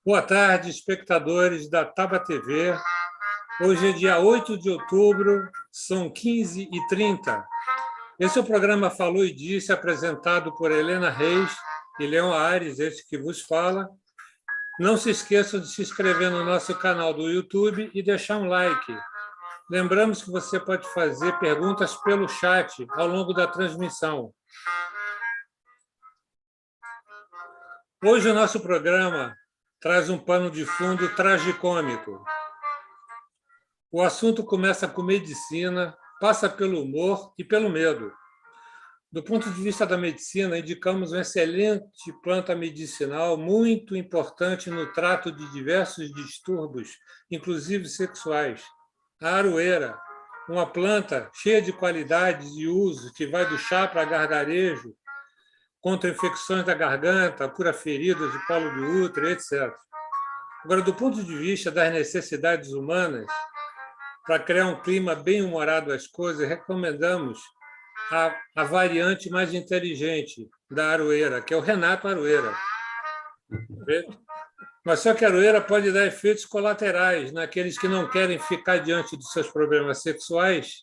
Boa tarde, espectadores da Taba TV. Hoje é dia 8 de outubro, são 15h30. Esse é o programa Falou e Disse, apresentado por Helena Reis e Leon Ares, este que vos fala. Não se esqueçam de se inscrever no nosso canal do YouTube e deixar um like. Lembramos que você pode fazer perguntas pelo chat ao longo da transmissão. Hoje o nosso programa traz um pano de fundo tragicômico. O assunto começa com medicina, passa pelo humor e pelo medo. Do ponto de vista da medicina, indicamos uma excelente planta medicinal muito importante no trato de diversos distúrbios, inclusive sexuais. A aroeira, uma planta cheia de qualidades e uso, que vai do chá para gargarejo, contra infecções da garganta, cura feridas de colo de útero, etc. Agora, do ponto de vista das necessidades humanas, para criar um clima bem-humorado às coisas, recomendamos a variante mais inteligente da aroeira, que é o Renato Aroeira. Mas só que a aroeira pode dar efeitos colaterais naqueles que não querem ficar diante dos seus problemas sexuais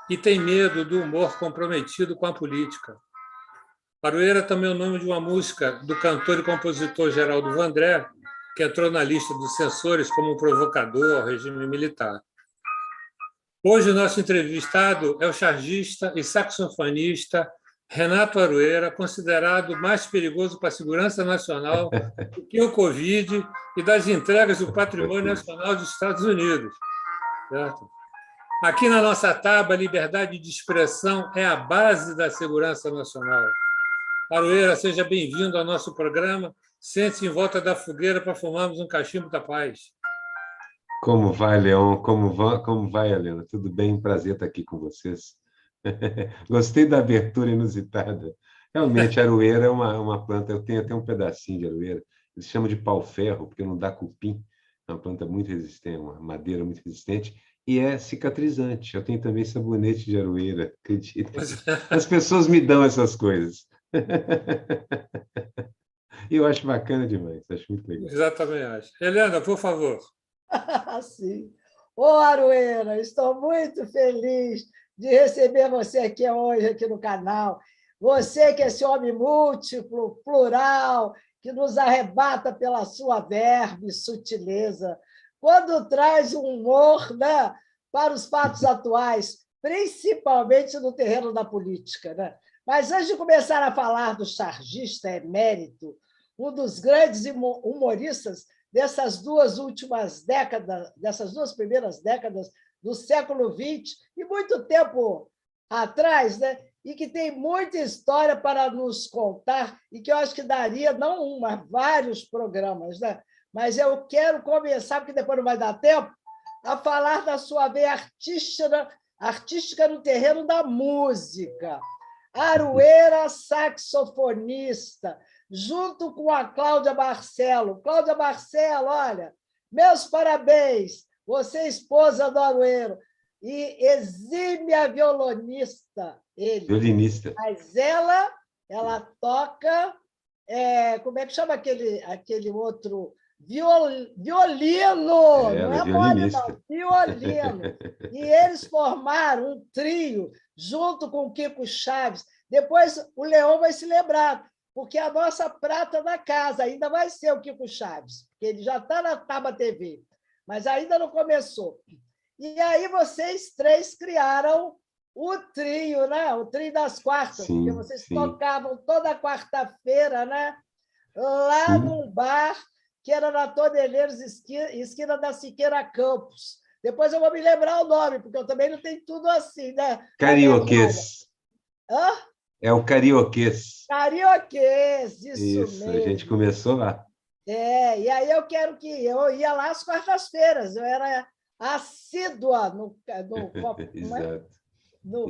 e têm medo do humor comprometido com a política. Aroeira também é o nome de uma música do cantor e compositor Geraldo Vandré, que entrou na lista dos censores como um provocador ao regime militar. Hoje, o nosso entrevistado é o chargista e saxofonista Renato Aroeira, considerado mais perigoso para a segurança nacional do que o Covid e das entregas do Patrimônio Nacional dos Estados Unidos. Certo? Aqui na nossa Taba, a liberdade de expressão é a base da segurança nacional. Aroeira, seja bem-vindo ao nosso programa. Sente-se em volta da fogueira para fumarmos um cachimbo da paz. Como vai, Leon? Como vai, Helena? Tudo bem? Prazer estar aqui com vocês. Gostei da abertura inusitada. Realmente, a aroeira é uma planta, eu tenho até um pedacinho de aroeira, eles chamam de pau-ferro, porque não dá cupim, é uma planta muito resistente, uma madeira muito resistente, e é cicatrizante. Eu tenho também sabonete de aroeira, acredita? As pessoas me dão essas coisas. E eu acho bacana demais, acho muito legal. Exatamente acho. Helena, por favor. Sim. Ô, Aroeira, estou muito feliz de receber você aqui hoje, aqui no canal. Você que é esse homem múltiplo, plural, que nos arrebata pela sua verve e sutileza, quando traz um humor, né, para os fatos atuais, principalmente no terreno da política. Né? Mas antes de começar a falar do chargista emérito, um dos grandes humoristas dessas duas primeiras décadas do século XX, e muito tempo atrás, né? E que tem muita história para nos contar, e que eu acho que daria, não um, mas vários programas. Né? Mas eu quero começar, porque depois não vai dar tempo, a falar da sua veia artística no terreno da música. Aroeira, saxofonista, junto com a Cláudia Barcelo. Cláudia Barcelo, olha, meus parabéns, você é esposa do Aroeiro, e exímia violonista, ele. Violinista. Mas ela toca, como é que chama aquele outro? Violino, não é mole, não, violino. E eles formaram um trio junto com o Kiko Chaves. Depois o Leão vai se lembrar, porque a nossa prata da casa ainda vai ser o Kiko Chaves, porque ele já está na Taba TV, mas ainda não começou. E aí vocês três criaram o trio, né? O trio das quartas, sim, porque vocês sim. tocavam toda quarta-feira, né? Lá num bar que era na Toneleiros, esquina da Siqueira Campos. Depois eu vou me lembrar o nome, porque eu também não tenho tudo assim, né? Carioquês. Hã? É o Carioquês. Carioquês, isso mesmo. A gente começou lá. E aí eu ia lá às quartas-feiras, eu era assídua no Exato.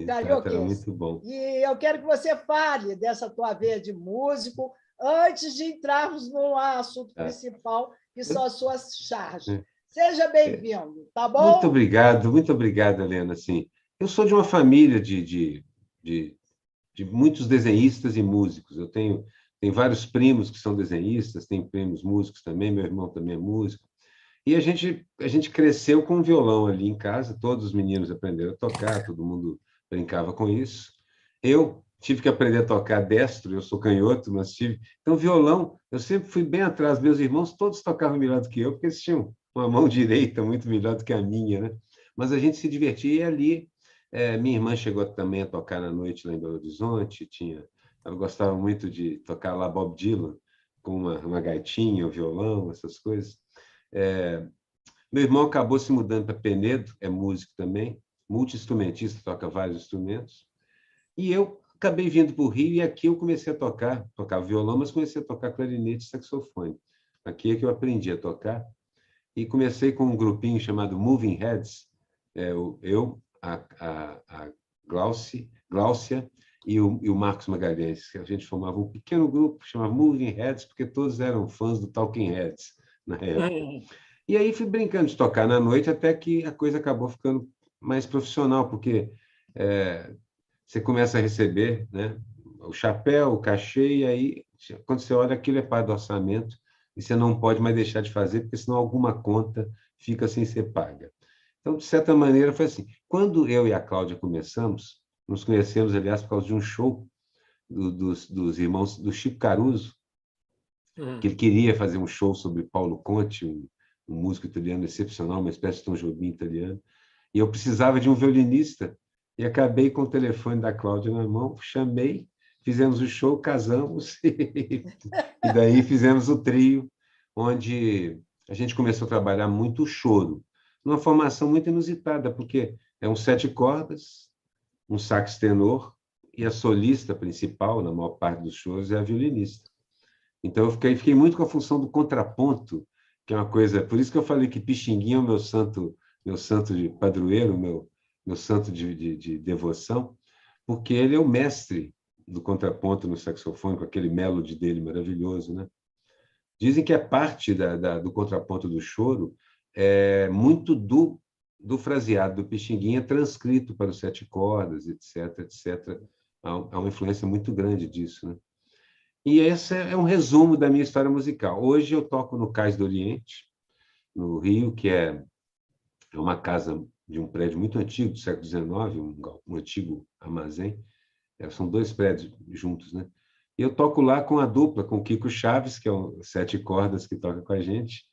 Carioquês. Era muito bom. E eu quero que você fale dessa tua veia de músico, antes de entrarmos no assunto principal, que são as suas charges. Seja bem-vindo, tá bom? Muito obrigado, Helena. Assim, eu sou de uma família de muitos desenhistas e músicos. Eu tenho tem vários primos que são desenhistas, tem primos músicos também, meu irmão também é músico. E a gente cresceu com um violão ali em casa, todos os meninos aprenderam a tocar, todo mundo brincava com isso. Eu tive que aprender a tocar destro, eu sou canhoto, mas tive... Então, violão, eu sempre fui bem atrás. Meus irmãos todos tocavam melhor do que eu, porque eles tinham uma mão direita muito melhor do que a minha, né? Mas a gente se divertia e ali... minha irmã chegou também a tocar na noite lá em Belo Horizonte, ela gostava muito de tocar lá Bob Dylan, com uma gaitinha, um violão, essas coisas. Meu irmão acabou se mudando para Penedo, é músico também, multi-instrumentista, toca vários instrumentos. E eu acabei vindo para o Rio e aqui eu comecei a tocava violão, mas comecei a tocar clarinete e saxofone. Aqui é que eu aprendi a tocar. E comecei com um grupinho chamado Moving Heads, a Gláucia e o Marcos Magalhães. A gente formava um pequeno grupo, chamava Moving Heads, porque todos eram fãs do Talking Heads na época. E aí fui brincando de tocar na noite até que a coisa acabou ficando mais profissional, porque você começa a receber, né, o chapéu, o cachê, e aí, quando você olha, aquilo é parte do orçamento e você não pode mais deixar de fazer, porque senão alguma conta fica sem ser paga. Então, de certa maneira, foi assim. Quando eu e a Cláudia começamos, nos conhecemos, aliás, por causa de um show dos irmãos do Chico Caruso, que ele queria fazer um show sobre Paulo Conte, um músico italiano excepcional, uma espécie de Tom Jobim italiano, e eu precisava de um violinista, e acabei com o telefone da Cláudia na mão, chamei, fizemos o show, casamos, e daí fizemos o trio, onde a gente começou a trabalhar muito o choro, numa formação muito inusitada, porque é um 7 cordas, um sax tenor, e a solista principal, na maior parte dos shows, é a violinista. Então, eu fiquei muito com a função do contraponto, que é uma coisa... Por isso que eu falei que Pixinguinha é o meu santo de padroeiro, meu santo de devoção, porque ele é o mestre do contraponto no saxofone, com aquele melody dele maravilhoso, né? Dizem que a parte do contraponto do choro é muito do fraseado do Pixinguinha transcrito para os 7 cordas, etc, etc. Há uma influência muito grande disso, né? E esse é um resumo da minha história musical. Hoje eu toco no Cais do Oriente, no Rio, que é uma casa de um prédio muito antigo, do século XIX, um antigo armazém. São 2 prédios juntos, né? E eu toco lá com a dupla, com o Kiko Chaves, que é o 7 cordas que toca com a gente.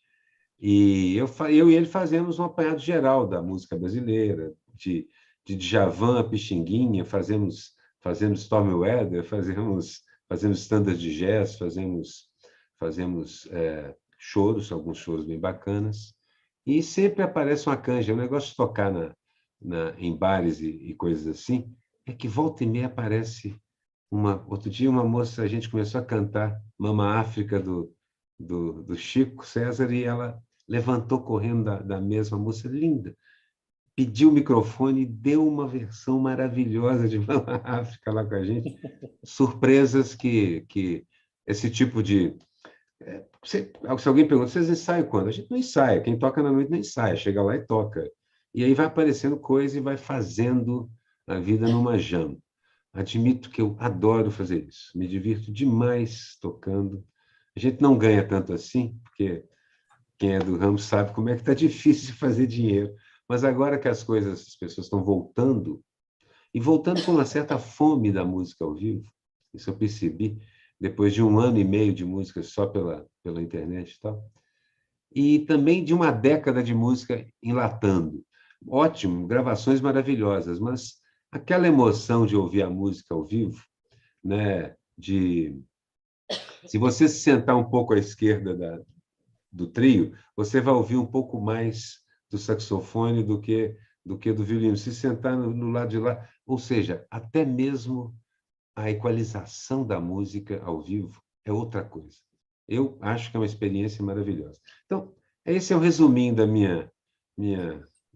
E eu e ele fazemos um apanhado geral da música brasileira, de Djavan a Pixinguinha, fazemos Stormy Weather, fazemos standard de jazz, fazemos choros, alguns choros bem bacanas. E sempre aparece uma canja. O negócio de tocar em bares e coisas assim é que volta e meia aparece outro dia uma moça, a gente começou a cantar Mama África do Chico César e ela levantou correndo da mesma, moça linda, pediu o microfone e deu uma versão maravilhosa de Mama África lá com a gente. Surpresas que esse tipo de... Se alguém pergunta, vocês ensaiam quando? A gente não ensaia, quem toca na noite não ensaia, chega lá e toca. E aí vai aparecendo coisa e vai fazendo a vida numa jam. Admito que eu adoro fazer isso, me divirto demais tocando. A gente não ganha tanto assim, porque quem é do ramo sabe como é que está difícil fazer dinheiro. Mas agora que as pessoas estão voltando, e voltando com uma certa fome da música ao vivo, isso eu percebi, depois de 1 ano e meio de música só pela internet e tal, e também de uma década de música enlatando. Ótimo, gravações maravilhosas, mas aquela emoção de ouvir a música ao vivo, né? Se você se sentar um pouco à esquerda do trio, você vai ouvir um pouco mais do saxofone do que do violino. Se sentar no lado de lá, ou seja, até mesmo a equalização da música ao vivo é outra coisa. Eu acho que é uma experiência maravilhosa. Então, esse é o resuminho da minha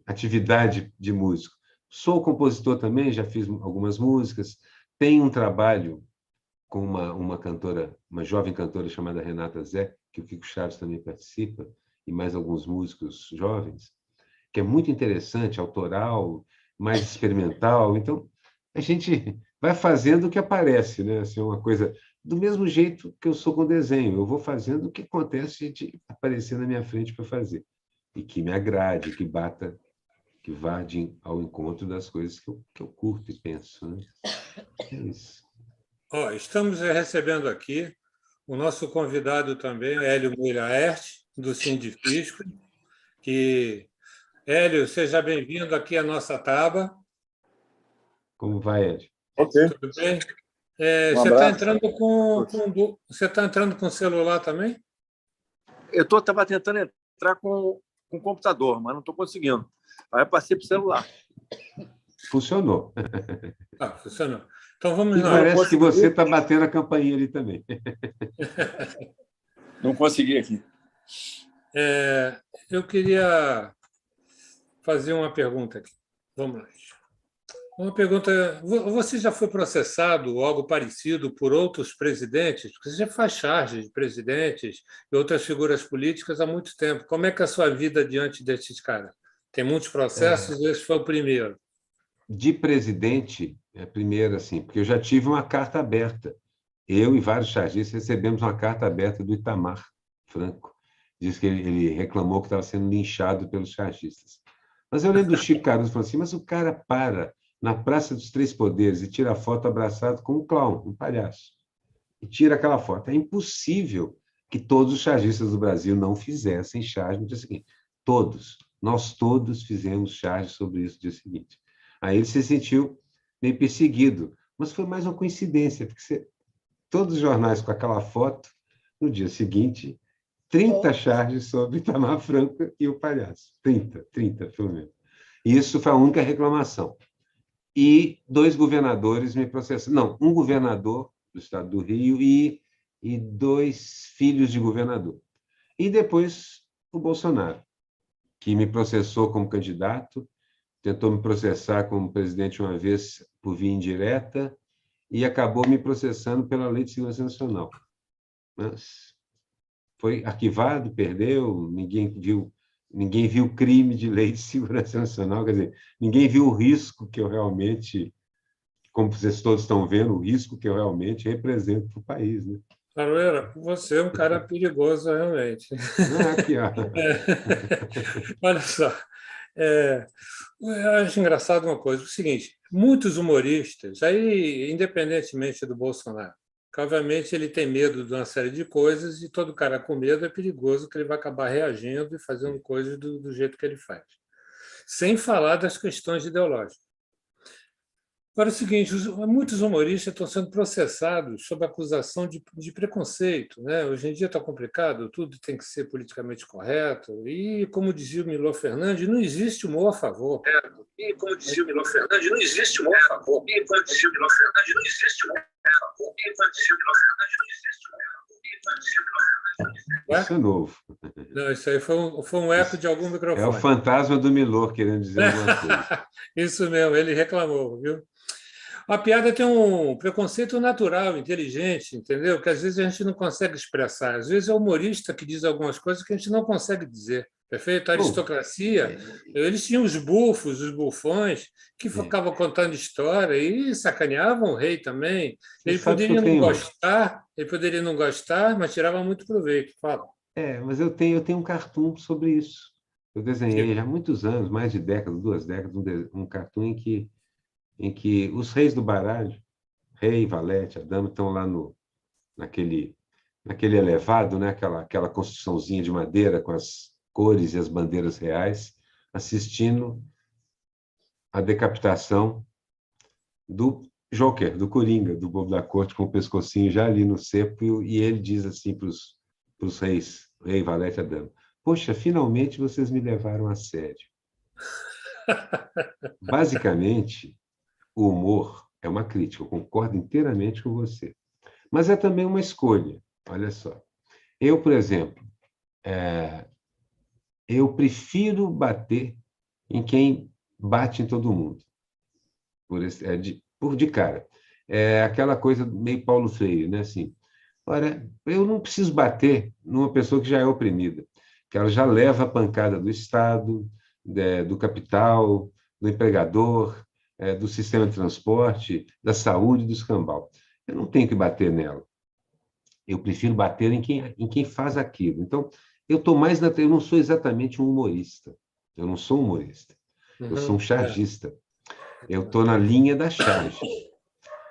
atividade de músico. Sou compositor também, já fiz algumas músicas. Tenho um trabalho com uma cantora, uma jovem cantora chamada Renata Zé, que o Kiko Chaves também participa, e mais alguns músicos jovens, que é muito interessante, autoral, mais experimental. Então, a gente vai fazendo o que aparece, né? Assim, uma coisa do mesmo jeito que eu sou com desenho. Eu vou fazendo o que acontece de aparecer na minha frente para fazer. E que me agrade, que bata, que vá ao encontro das coisas que eu curto e penso. Né? É isso. Ó, estamos recebendo aqui o nosso convidado também, Hélio Mulaert, do Sindifisco, que... Hélio, seja bem-vindo aqui à nossa Taba. Como vai, Ed? Ok. Tudo bem? Um Você está abraço. entrando com celular também? Eu estava tentando entrar com o computador, mas não estou conseguindo. Aí eu passei para o celular. Funcionou. Ah, funcionou. Então vamos E lá. parece que você está batendo a campainha ali também. Não consegui aqui. Eu queria fazer uma pergunta aqui. Vamos lá. Uma pergunta: você já foi processado ou algo parecido por outros presidentes? Porque você já faz charge de presidentes e outras figuras políticas há muito tempo. Como é que é a sua vida diante desses caras? Tem muitos processos, esse foi o primeiro. De presidente, primeiro, assim, porque eu já tive uma carta aberta. Eu e vários chargistas recebemos uma carta aberta do Itamar Franco. Diz que ele reclamou que estava sendo linchado pelos chargistas. Mas eu lembro do Chico Caruso falando assim, mas o cara para na Praça dos Três Poderes e tira a foto abraçado com um clown, um palhaço. E tira aquela foto. É impossível que todos os chargistas do Brasil não fizessem charge no dia seguinte. Todos. Nós todos fizemos charge sobre isso no dia seguinte. Aí ele se sentiu meio perseguido. Mas foi mais uma coincidência, porque todos os jornais com aquela foto, no dia seguinte, 30 charges sobre Itamar Franco e o palhaço. 30, pelo menos. Isso foi a única reclamação. E 2 governadores me processaram. Não, um governador do estado do Rio e 2 filhos de governador. E depois o Bolsonaro, que me processou como candidato, tentou me processar como presidente uma vez por via indireta e acabou me processando pela Lei de Segurança Nacional. Mas foi arquivado, perdeu, ninguém viu crime de Lei de Segurança Nacional, quer dizer, ninguém viu o risco que eu realmente, como vocês todos estão vendo, o risco que eu realmente represento para o país. Né? Caroeira, você é um cara perigoso, realmente. Aqui, ó. Olha só. Eu acho engraçado uma coisa, o seguinte, muitos humoristas, aí, independentemente do Bolsonaro, que obviamente ele tem medo de uma série de coisas e todo cara com medo é perigoso que ele vai acabar reagindo e fazendo coisas do jeito que ele faz. Sem falar das questões ideológicas. Agora é o seguinte, muitos humoristas estão sendo processados sob acusação de preconceito. Né? Hoje em dia está complicado, tudo tem que ser politicamente correto. E, como dizia o Milor Fernandes, não existe humor a favor. E, como dizia o Milor Fernandes, não existe humor a favor. E, como dizia o Milor Fernandes, não existe humor a favor. E, como dizia o Milor Fernandes, não existe humor a favor. E, como dizia o Milor Fernandes, Isso é novo. Não, isso aí foi um eco de algum microfone. É o fantasma do Milor querendo dizer alguma coisa. Isso mesmo, ele reclamou, viu? A piada tem um preconceito natural, inteligente, entendeu? Que às vezes a gente não consegue expressar. Às vezes é o humorista que diz algumas coisas que a gente não consegue dizer. Perfeito? A aristocracia, eles tinham os bufos, os bufões, que ficavam contando história e sacaneavam o rei também. Ele poderia não gostar, mas tirava muito proveito. Fala. Mas eu tenho um cartoon sobre isso. Eu desenhei já há muitos anos, mais de décadas, 2 décadas, um cartoon em que os reis do baralho, rei, valete, a dama, estão lá naquele elevado, né? aquela construçãozinha de madeira com as cores e as bandeiras reais, assistindo a decapitação do Joker, do Coringa, do Bobo da Corte, com o pescocinho já ali no cepo, e ele diz assim para os reis, rei, valete, a dama, poxa, finalmente vocês me levaram a sério. Basicamente, o humor é uma crítica, eu concordo inteiramente com você. Mas é também uma escolha, olha só. Eu, por exemplo, eu prefiro bater em quem bate em todo mundo, de cara. É aquela coisa meio Paulo Freire, né? Assim, olha, eu não preciso bater numa pessoa que já é oprimida, que ela já leva a pancada do Estado, do capital, do empregador, do sistema de transporte, da saúde, do escambau. Eu não tenho que bater nela. Eu prefiro bater em quem faz aquilo. Então, eu não sou exatamente um humorista. Eu não sou um humorista. Eu sou um chargista. Eu estou na linha da charge.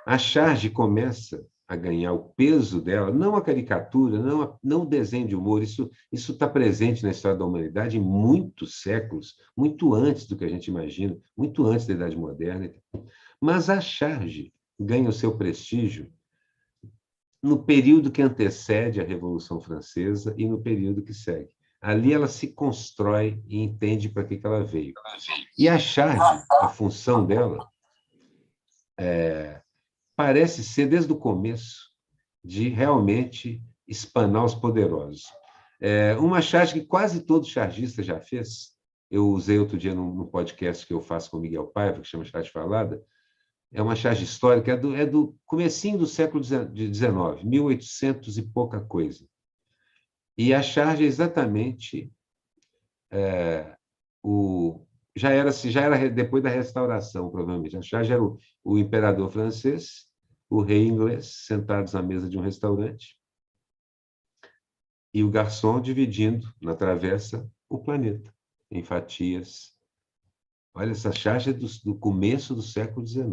A charge começa a ganhar o peso dela, não a caricatura, não o desenho de humor. Isso está presente na história da humanidade em muitos séculos, muito antes do que a gente imagina, muito antes da Idade Moderna. Mas a charge ganha o seu prestígio no período que antecede a Revolução Francesa e no período que segue. Ali ela se constrói e entende para que ela veio. E a charge, a função dela, parece ser, desde o começo, de realmente espanar os poderosos. Uma charge que quase todo chargista já fez, eu usei outro dia num podcast que eu faço com o Miguel Paiva, que chama Charge Falada, é uma charge histórica, é do comecinho do século XIX, 1800 e pouca coisa. E a charge é exatamente já era depois da restauração, provavelmente. A charge era o imperador francês, o rei inglês, sentados na mesa de um restaurante, e o garçom dividindo na travessa o planeta em fatias. Olha, essa charge é do começo do século XIX.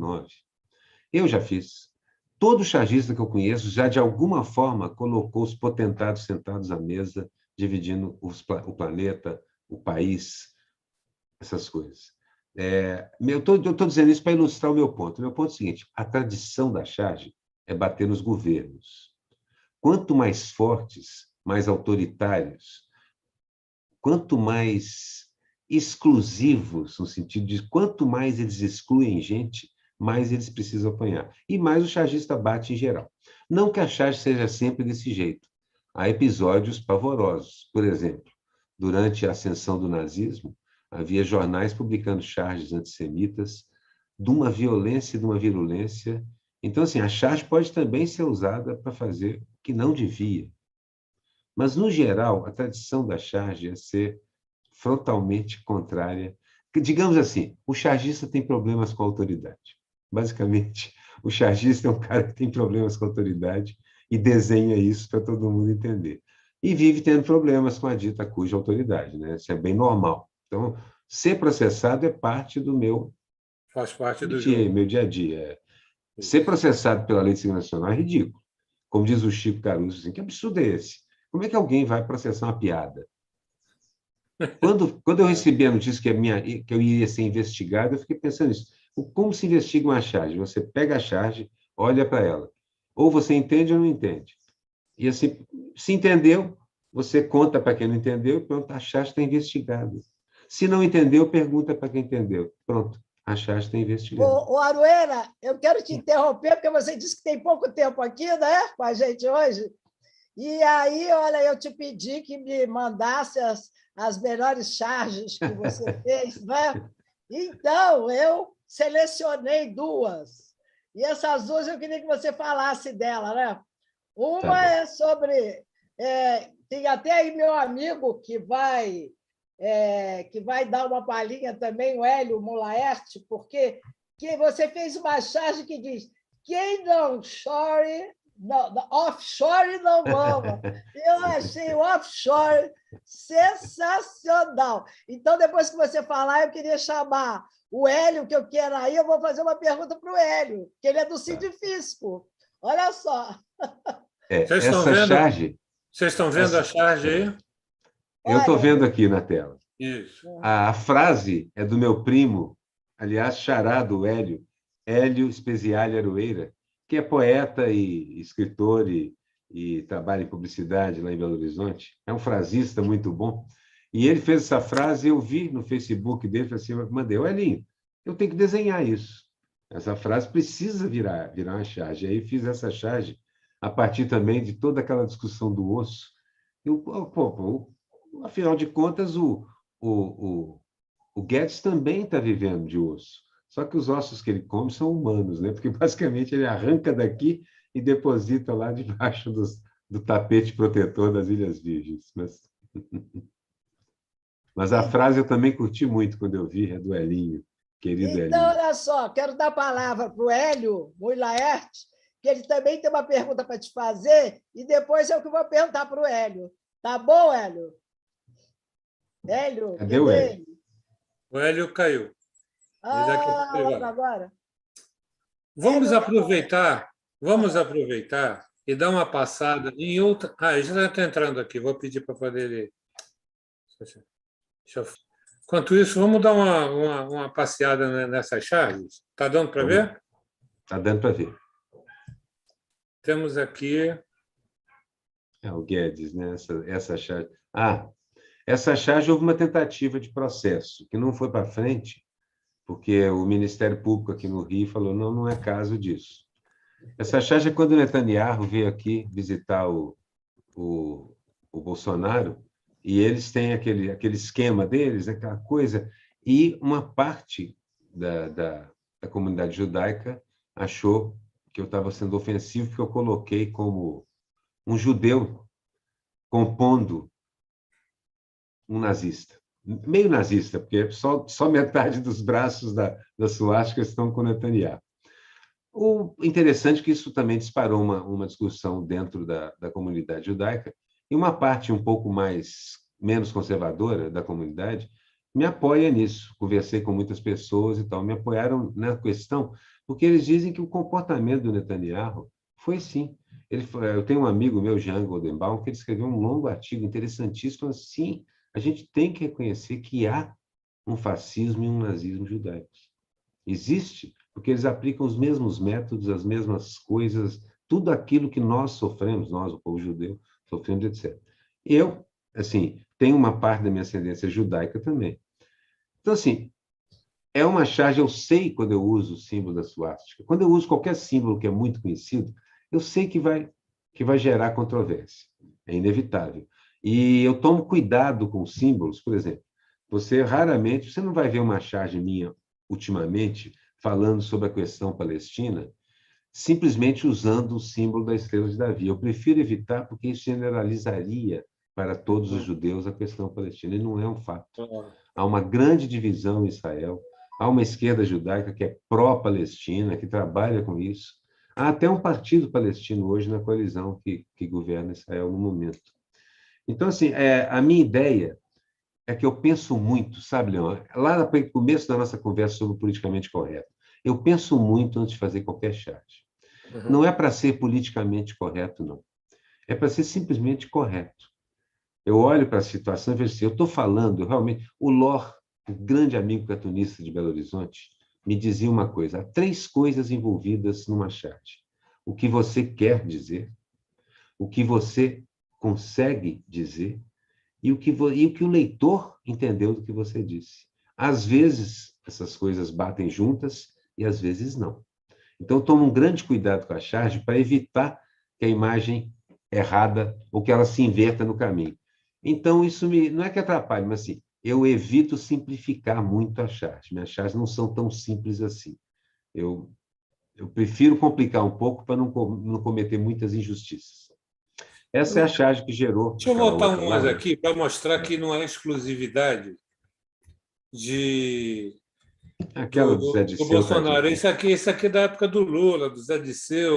Eu já fiz. Todo chargista que eu conheço já, de alguma forma, colocou os potentados sentados à mesa, dividindo o planeta, o país, essas coisas. Eu estou dizendo isso para ilustrar o meu ponto. O meu ponto é o seguinte: a tradição da charge é bater nos governos. Quanto mais fortes, mais autoritários, quanto mais exclusivos, no sentido de quanto mais eles excluem gente, mais eles precisam apanhar. E mais o chargista bate em geral. Não que a charge seja sempre desse jeito. Há episódios pavorosos. Por exemplo, durante a ascensão do nazismo, havia jornais publicando charges antissemitas de uma violência e de uma virulência. Então, assim, a charge pode também ser usada para fazer o que não devia. Mas, no geral, a tradição da charge é ser frontalmente contrária. Digamos assim, o chargista tem problemas com a autoridade. Basicamente, o chargista é um cara que tem problemas com a autoridade e desenha isso para todo mundo entender. E vive tendo problemas com a dita cuja autoridade, né? Isso é bem normal. Então, ser processado é parte do meu Faz parte do dia, jogo. meu dia a dia. Ser processado pela Lei de Segurança Nacional é ridículo. Como diz o Chico Caruso, assim, que absurdo é esse? Como é que alguém vai processar uma piada? Quando eu recebi a notícia que eu iria ser investigado, eu fiquei pensando nisso. Como se investiga uma charge? Você pega a charge, olha para ela. Ou você entende ou não entende. E assim, se entendeu, você conta para quem não entendeu, e pronto, a charge está investigada. Se não entendeu, pergunta para quem entendeu. Pronto, a charge está investigada. Ô, Aroeira, eu quero te interromper, porque você disse que tem pouco tempo aqui, né, com a gente hoje. E aí, olha, eu te pedi que me mandasse as melhores charges que você fez, né? Então, eu selecionei duas. E essas duas eu queria que você falasse dela, né? Uma é sobre... tem até aí meu amigo que vai dar uma palhinha também, o Hélio Molaerte, porque você fez uma charge que diz: quem não chore, offshore não mama. Eu achei o offshore sensacional. Então, depois que você falar, eu queria chamar o Hélio, que eu quero aí, eu vou fazer uma pergunta para o Hélio, que ele é do Sidfisco. Olha só. Vocês estão vendo a charge aí? Eu estou vendo aqui na tela. Isso. A frase é do meu primo, aliás, xará do Hélio Speziale Aroeira, que é poeta e escritor e trabalha em publicidade lá em Belo Horizonte. É um frasista muito bom. E ele fez essa frase, eu vi no Facebook dele, falei assim, mandei, Elinho, eu tenho que desenhar isso. Essa frase precisa virar uma charge. Aí fiz essa charge a partir também de toda aquela discussão do osso. Afinal de contas, o Guedes também está vivendo de osso. Só que os ossos que ele come são humanos, né? Porque basicamente ele arranca daqui e deposita lá debaixo do tapete protetor das Ilhas Virgens. Mas a frase eu também curti muito quando eu vi, é do Elinho, querido Elinho. Então, olha só, quero dar a palavra para o Hélio Molaerte, que ele também tem uma pergunta para te fazer, e depois eu que vou perguntar para o Hélio. Tá bom, Hélio? Hélio, Cadê o Hélio? ele? O Hélio caiu. E daqui a pouco ele Logo volta. agora. Vamos Hélio, aproveitar e dar uma passada em outra. Ele já está entrando aqui, vou pedir para poder ler. Enquanto isso, vamos dar uma passeada nessas charges. Está dando para ver? Está dando para ver. Temos aqui. O Guedes, né? Essa charge. Essa charge houve uma tentativa de processo que não foi para frente, porque o Ministério Público aqui no Rio falou: não é caso disso. Essa charge é quando o Netanyahu veio aqui visitar o Bolsonaro, e eles têm aquele esquema deles, aquela coisa, e uma parte da comunidade judaica achou que eu estava sendo ofensivo, porque eu coloquei como um judeu compondo um nazista. Meio nazista, porque só metade dos braços da suástica estão com Netanyahu. O interessante é que isso também disparou uma discussão dentro da comunidade judaica, e uma parte um pouco menos conservadora da comunidade me apoia nisso. Conversei com muitas pessoas e tal, me apoiaram na questão, porque eles dizem que o comportamento do Netanyahu foi sim. Eu tenho um amigo meu, Jean Goldenbaum, que ele escreveu um longo artigo interessantíssimo, assim, a gente tem que reconhecer que há um fascismo e um nazismo judaicos. Existe, porque eles aplicam os mesmos métodos, as mesmas coisas, tudo aquilo que nós sofremos, nós, o povo judeu, sofremos, etc. Eu, assim, tenho uma parte da minha ascendência judaica também. Então, assim, é uma charge, eu sei quando eu uso o símbolo da suástica. Quando eu uso qualquer símbolo que é muito conhecido, eu sei que vai gerar controvérsia. É inevitável. E eu tomo cuidado com símbolos, por exemplo. Você não vai ver uma charge minha, ultimamente, falando sobre a questão palestina, simplesmente usando o símbolo da estrela de Davi. Eu prefiro evitar, porque isso generalizaria para todos os judeus a questão palestina. E não é um fato. Há uma grande divisão em Israel, há uma esquerda judaica que é pró-Palestina, que trabalha com isso. Há até um partido palestino hoje na coalizão que governa Israel no momento. Então, assim, a minha ideia é que eu penso muito, sabe, Leon? Lá no começo da nossa conversa sobre o politicamente correto, eu penso muito antes de fazer qualquer charge. Não é para ser politicamente correto, não. É para ser simplesmente correto. Eu olho para a situação e vejo assim, eu estou falando, realmente... O Lor, o grande amigo cartunista de Belo Horizonte, me dizia uma coisa: há 3 coisas envolvidas numa charge. O que você quer dizer, o que você consegue dizer e o que o leitor entendeu do que você disse. Às vezes, essas coisas batem juntas e às vezes não. Então, eu tomo um grande cuidado com a charge para evitar que a imagem errada ou que ela se inverta no caminho. Então, isso não é que atrapalhe, mas assim, eu evito simplificar muito a charge. Minhas charges não são tão simples assim. Eu prefiro complicar um pouco para não cometer muitas injustiças. Essa é a charge que gerou... Deixa eu voltar umas aqui para mostrar que não é exclusividade do Bolsonaro. Esse aqui é da época do Lula, do Zé Disseu.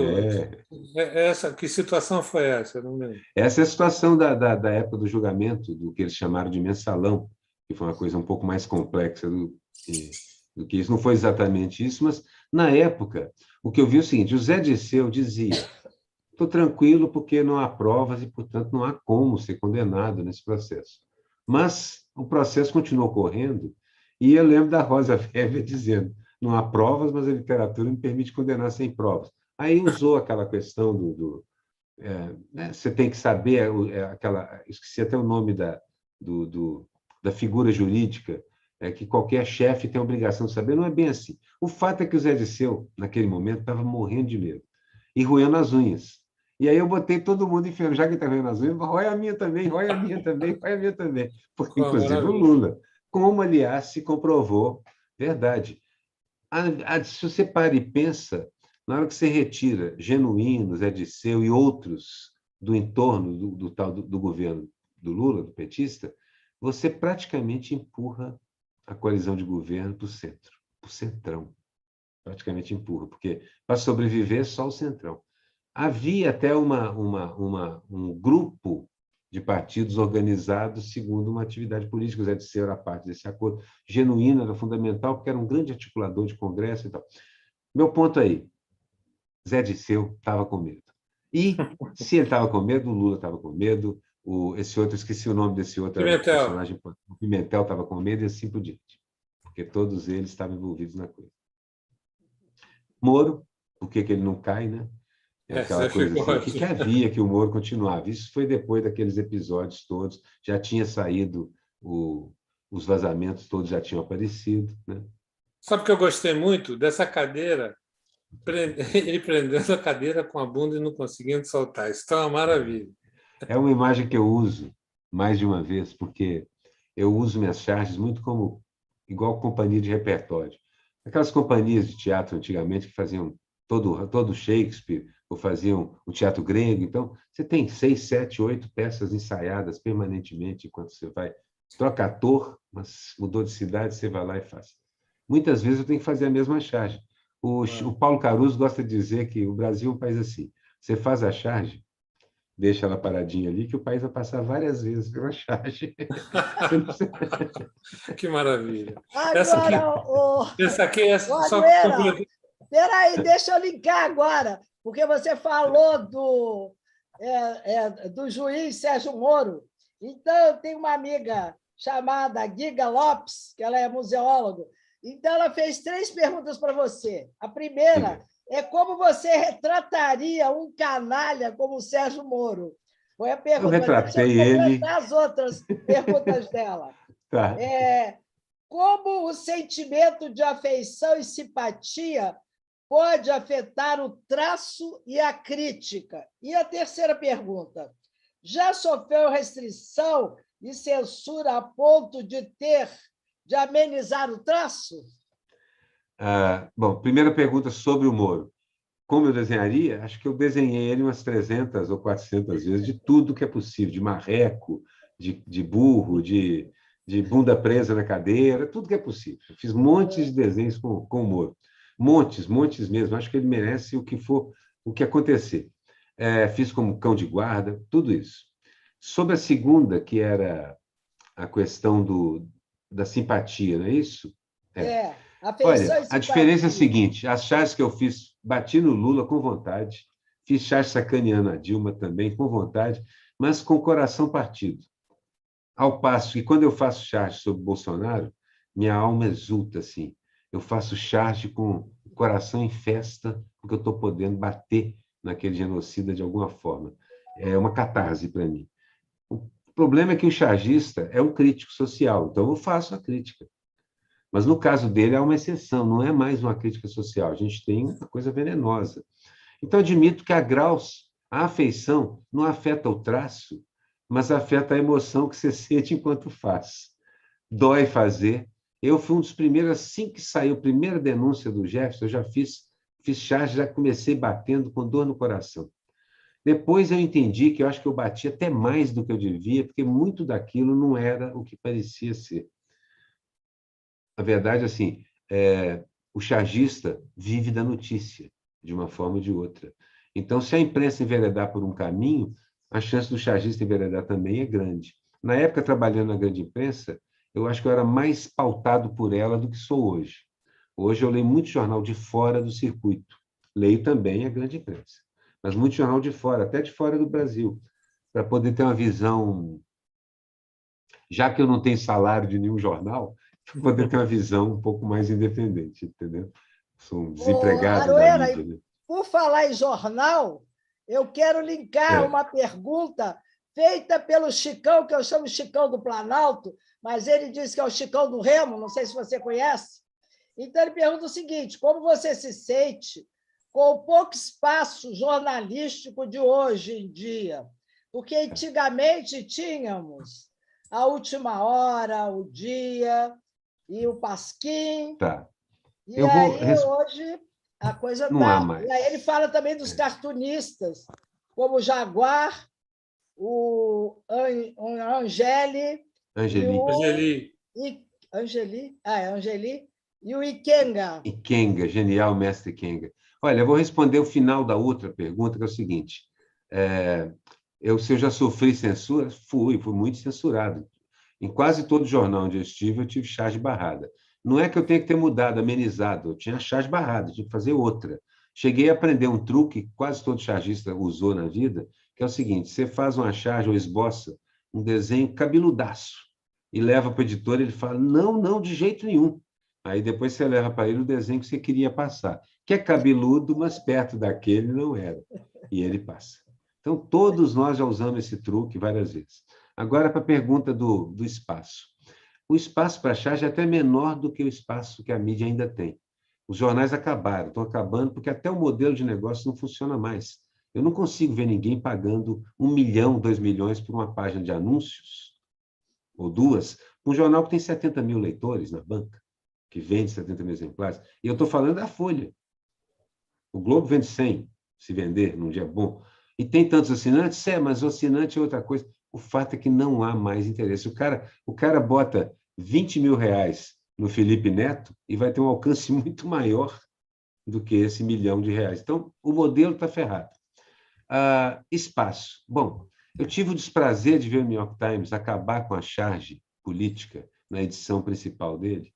Que situação foi essa? Não lembro. Essa é a situação da época do julgamento, do que eles chamaram de mensalão, que foi uma coisa um pouco mais complexa do que isso. Não foi exatamente isso, mas, na época, o que eu vi é o seguinte: o Zé Disseu dizia: estou tranquilo porque não há provas e, portanto, não há como ser condenado nesse processo. Mas o processo continuou correndo e eu lembro da Rosa Weber dizendo: não há provas, mas a literatura me permite condenar sem provas. Aí usou aquela questão né, você tem que saber, esqueci até o nome da figura jurídica, que qualquer chefe tem a obrigação de saber. Não é bem assim. O fato é que o Zé Disseu, naquele momento, estava morrendo de medo e roendo as unhas. E aí eu botei todo mundo enfiando, já que está roendo as unhas, rói a minha também, rói a minha também, rói a minha também. Porque, inclusive, o Lula, como, aliás, se comprovou verdade. Se você para e pensa, na hora que você retira Genuíno, Zé Disseu e outros do entorno do governo do Lula, do petista, você praticamente empurra a coalizão de governo para o centro, para o centrão. Praticamente empurra, porque para sobreviver é só o centrão. Havia até um grupo de partidos organizados segundo uma atividade política. O Zé Disseu era parte desse acordo. Genuíno era fundamental, porque era um grande articulador de congresso e tal. Meu ponto aí, Zé Disseu estava com medo. E, se ele estava com medo, o Lula estava com medo, esse outro, esqueci o nome desse outro Pimentel. personagem, o Pimentel estava com medo e assim por diante, porque todos eles estavam envolvidos na coisa. Moro, por que ele não cai, né? É aquela Você coisa ficou assim, que havia que o Moro continuava. Isso foi depois daqueles episódios todos, já tinha saído, os vazamentos todos já tinham aparecido, né? Sabe que eu gostei muito dessa cadeira, ele prendendo a cadeira com a bunda e não conseguindo soltar. Isso está uma maravilha. É uma imagem que eu uso mais de uma vez, porque eu uso minhas charges muito como igual companhia de repertório. Aquelas companhias de teatro antigamente que faziam todo Shakespeare, ou faziam o teatro grego. Então, você tem 6, 7, 8 peças ensaiadas permanentemente enquanto você vai. Troca ator, mas mudou de cidade, você vai lá e faz. Muitas vezes eu tenho que fazer a mesma charge. O Paulo Caruso gosta de dizer que o Brasil é um país assim. Você faz a charge, deixa ela paradinha ali, que o país vai passar várias vezes pela charge. Que maravilha. Agora, Essa aqui é só... Aroeira, espera aí, deixa eu linkar agora, porque você falou do juiz Sérgio Moro. Então, eu tenho uma amiga chamada Giga Lopes, que ela é museóloga. Então, ela fez 3 perguntas para você. A primeira é como você retrataria um canalha como o Sérgio Moro? Foi a pergunta. Eu retratei ele. As outras perguntas dela. Tá. Como o sentimento de afeição e simpatia pode afetar o traço e a crítica? E a terceira pergunta: já sofreu restrição e censura a ponto de amenizar o traço? Bom, primeira pergunta sobre o Moro. Como eu desenharia? Acho que eu desenhei ele umas 300 ou 400 vezes, de tudo que é possível, de marreco, de burro, de bunda presa na cadeira, tudo que é possível. Eu fiz montes de desenhos com o Moro. Montes mesmo. Acho que ele merece o que acontecer. Fiz como cão de guarda, tudo isso. Sobre a segunda, que era a questão da simpatia, não é isso? Olha, a diferença é a seguinte: as charges que eu fiz, bati no Lula com vontade, fiz charge sacaneando a Dilma também com vontade, mas com o coração partido. Ao passo que, quando eu faço charge sobre Bolsonaro, minha alma exulta, assim. Eu faço charge com o coração em festa, porque eu estou podendo bater naquele genocida de alguma forma. É uma catarse para mim. O problema é que o chargista é um crítico social, então eu faço a crítica. Mas, no caso dele, há uma exceção, não é mais uma crítica social, a gente tem uma coisa venenosa. Então, admito que há graus, a afeição não afeta o traço, mas afeta a emoção que você sente enquanto faz. Dói fazer. Eu fui um dos primeiros, assim que saiu a primeira denúncia do Jefferson, eu já fiz charge, já comecei batendo com dor no coração. Depois eu entendi que eu acho que eu bati até mais do que eu devia, porque muito daquilo não era o que parecia ser. Na verdade, assim, o chargista vive da notícia, de uma forma ou de outra. Então, se a imprensa enveredar por um caminho, a chance do chargista enveredar também é grande. Na época, trabalhando na grande imprensa, eu acho que eu era mais pautado por ela do que sou hoje. Hoje eu leio muito jornal de fora do circuito. Leio também a grande imprensa, mas muito jornal de fora, até de fora do Brasil, para poder ter uma visão... Já que eu não tenho salário de nenhum jornal, para poder ter uma visão um pouco mais independente, entendeu? Sou um desempregado da mídia, né? Por falar em jornal, eu quero linkar uma pergunta feita pelo Chicão, que eu chamo Chicão do Planalto, mas ele diz que é o Chicão do Remo, não sei se você conhece. Então, ele pergunta o seguinte: como você se sente com o pouco espaço jornalístico de hoje em dia? Porque antigamente tínhamos a Última Hora, o Dia e o Pasquim. Tá. E aí, hoje, a coisa não há mais. E aí ele fala também dos cartunistas, como o Jaguar, o Angeli e o Ikenga. Ikenga, genial mestre Ikenga. Olha, eu vou responder o final da outra pergunta, que é o seguinte. Se eu já sofri censura, fui muito censurado. Em quase todo jornal onde eu estive, eu tive charge barrada. Não é que eu tenha que ter mudado, amenizado, eu tinha charge barrada, tinha que fazer outra. Cheguei a aprender um truque que quase todo chargista usou na vida, que é o seguinte: você faz uma charge ou esboça um desenho cabeludaço e leva para o editor, ele fala, não, não, de jeito nenhum. Aí depois você leva para ele o desenho que você queria passar, que é cabeludo, mas perto daquele não era. E ele passa. Então, todos nós já usamos esse truque várias vezes. Agora, para a pergunta do espaço. O espaço para a charge é até menor do que o espaço que a mídia ainda tem. Os jornais acabaram, estão acabando, porque até o modelo de negócio não funciona mais. Eu não consigo ver ninguém pagando 1 milhão, 2 milhões por uma página de anúncios, ou duas, um jornal que tem 70 mil leitores na banca, que vende 70 mil exemplares. E eu estou falando da Folha. O Globo vende 100, se vender num dia bom. E tem tantos assinantes? Mas o assinante é outra coisa. O fato é que não há mais interesse. O cara bota 20 mil reais no Felipe Neto e vai ter um alcance muito maior do que esse R$ 1 milhão. Então, o modelo está ferrado. Espaço. Bom, eu tive o desprazer de ver o New York Times acabar com a charge política na edição principal dele,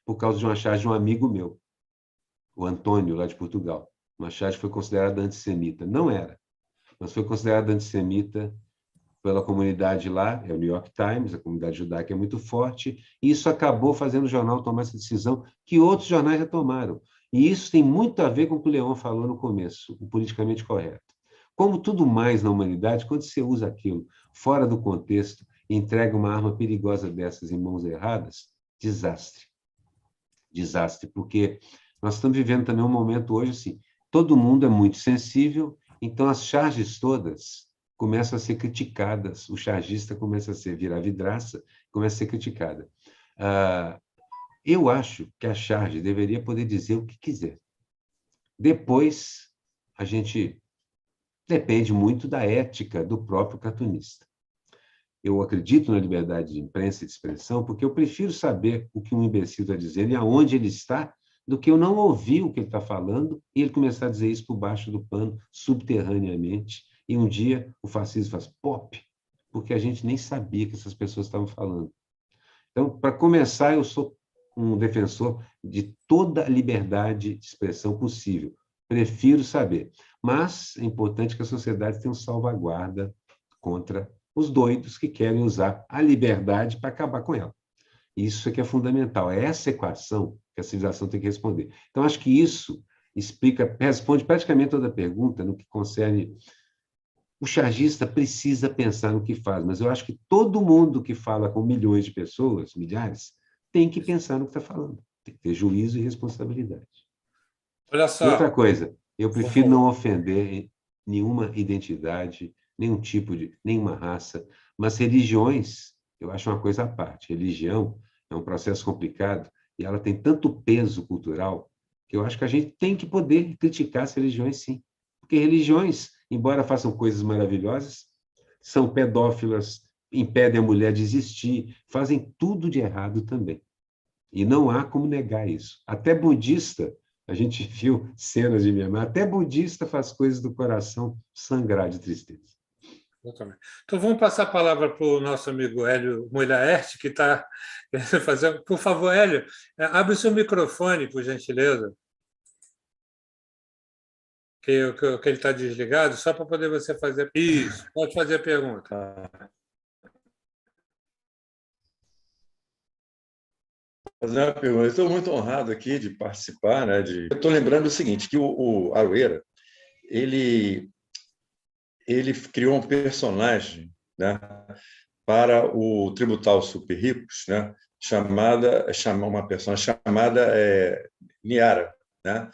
por causa de uma charge de um amigo meu, o Antônio, lá de Portugal. Uma charge que foi considerada antissemita. Não era, mas foi considerada antissemita pela comunidade lá, é o New York Times, a comunidade judaica é muito forte, e isso acabou fazendo o jornal tomar essa decisão que outros jornais já tomaram. E isso tem muito a ver com o que o Leon falou no começo, o politicamente correto. Como tudo mais na humanidade, quando você usa aquilo fora do contexto e entrega uma arma perigosa dessas em mãos erradas, desastre. Desastre, porque nós estamos vivendo também um momento hoje assim, todo mundo é muito sensível, então as charges todas começam a ser criticadas, o chargista começa a virar vidraça, começa a ser criticada. Eu acho que a charge deveria poder dizer o que quiser. Depois, a gente depende muito da ética do próprio cartunista. Eu acredito na liberdade de imprensa e de expressão porque eu prefiro saber o que um imbecil está dizendo e aonde ele está, do que eu não ouvir o que ele está falando e ele começar a dizer isso por baixo do pano, subterraneamente, e um dia o fascismo faz pop, porque a gente nem sabia que essas pessoas estavam falando. Então, para começar, eu sou um defensor de toda a liberdade de expressão possível. Prefiro saber. Mas é importante que a sociedade tenha um salvaguarda contra os doidos que querem usar a liberdade para acabar com ela. Isso é que é fundamental. É essa equação que a civilização tem que responder. Então, acho que isso responde praticamente toda a pergunta no que concerne. O chargista precisa pensar no que faz, mas eu acho que todo mundo que fala com milhões de pessoas, milhares, tem que pensar no que está falando. Tem que ter juízo e responsabilidade. Olha só. Outra coisa, eu prefiro não ofender nenhuma identidade, nenhuma raça, mas religiões, eu acho uma coisa à parte. Religião é um processo complicado e ela tem tanto peso cultural que eu acho que a gente tem que poder criticar as religiões, sim. Porque religiões, embora façam coisas maravilhosas, são pedófilas, impedem a mulher de existir, fazem tudo de errado também. E não há como negar isso. Até budista, a gente viu cenas de Mianmar, até budista faz coisas do coração sangrar de tristeza. Exatamente. Então, vamos passar a palavra para o nosso amigo Hélio Mulhaert, que está querendo fazer. Por favor, Hélio, abre o seu microfone, por gentileza. Que ele está desligado, só para poder você fazer. Isso, pode fazer a pergunta. Fazer uma pergunta. Eu estou muito honrado aqui de participar, né? Eu estou lembrando o seguinte, que o Aroeira, ele criou um personagem, né, para o Tributal Super Ricos, né, uma personagem chamada Niara, né,